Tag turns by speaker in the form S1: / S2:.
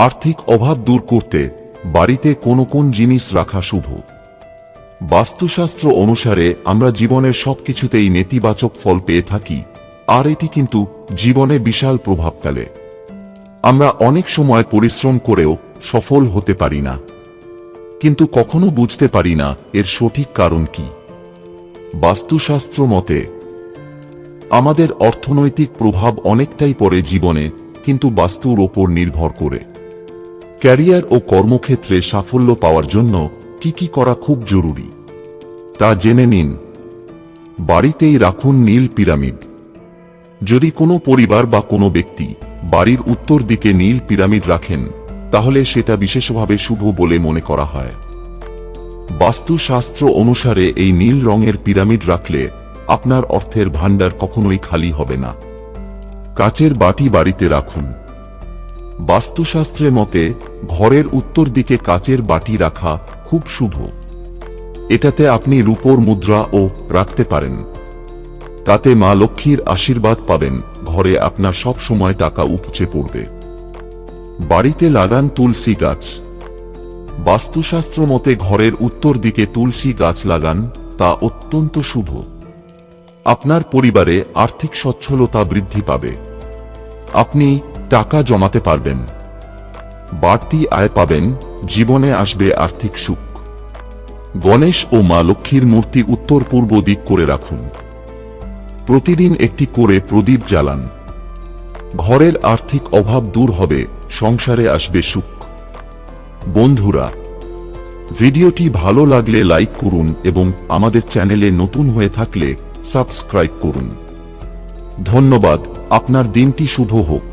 S1: আর্থিক অভাব দূর করতে বাড়িতে কোন কোন জিনিস রাখা শুভ? বাস্তুশাস্ত্র অনুসারে আমরা জীবনের সবকিছুতেই নেতিবাচক ফল পেয়ে থাকি, আর এটি কিন্তু জীবনে বিশাল প্রভাব ফেলে। আমরা অনেক সময় পরিশ্রম করেও সফল হতে পারি না, কিন্তু কখনো বুঝতে পারি না এর সঠিক কারণ কি। বাস্তুশাস্ত্র মতে আমাদের অর্থনৈতিক প্রভাব অনেকটাই পড়ে জীবনে, কিন্তু বাস্তুর ওপর নির্ভর করে। ক্যারিয়ার ও কর্মক্ষেত্রে সাফল্য পাওয়ার জন্য কি কি করা খুব জরুরি তা জেনে নিন। বাড়িতেই রাখুন নীল পিরামিড। যদি কোনো পরিবার বা কোনো ব্যক্তি বাড়ির উত্তর দিকে নীল পিরামিড রাখেন, তাহলে সেটা বিশেষভাবে শুভ বলে মনে করা হয়। বাস্তুশাস্ত্র অনুসারে এই নীল রঙের পিরামিড রাখলে আপনার অর্থের ভাণ্ডার কখনোই খালি হবে না। কাচের বাটি বাড়িতে রাখুন। বাস্তুশাস্ত্রের মতে ঘরের উত্তর দিকে কাচের বাটি রাখা খুব শুভ। এটাতে আপনি রূপোর মুদ্রাও রাখতে পারেন। তাতে মা লক্ষ্মীর আশীর্বাদ পাবেন, ঘরে আপনার সব সময় টাকা উপচে পড়বে। বাড়িতে লাগান তুলসী গাছ। বাস্তুশাস্ত্র মতে ঘরের উত্তর দিকে তুলসী গাছ লাগান, তা অত্যন্ত শুভ। আপনার পরিবারে আর্থিক সচ্ছলতা বৃদ্ধি পাবে। আপনি টাকা জমাতে পারবেন, বাড়তি আয় পাবেন, জীবনে আসবে আর্থিক সুখ। গণেশ ও মা লক্ষ্মীর মূর্তি উত্তর পূর্ব দিক করে রাখুন। প্রতিদিন একটি করে প্রদীপ জ্বালান। ঘরের আর্থিক অভাব দূর হবে, সংসারে আসবে সুখ। বন্ধুরা, ভিডিওটি ভালো লাগলে লাইক করুন এবং আমাদের চ্যানেলে নতুন হয়ে থাকলে সাবস্ক্রাইব করুন। ধন্যবাদ। আপনার দিনটি শুভ হোক।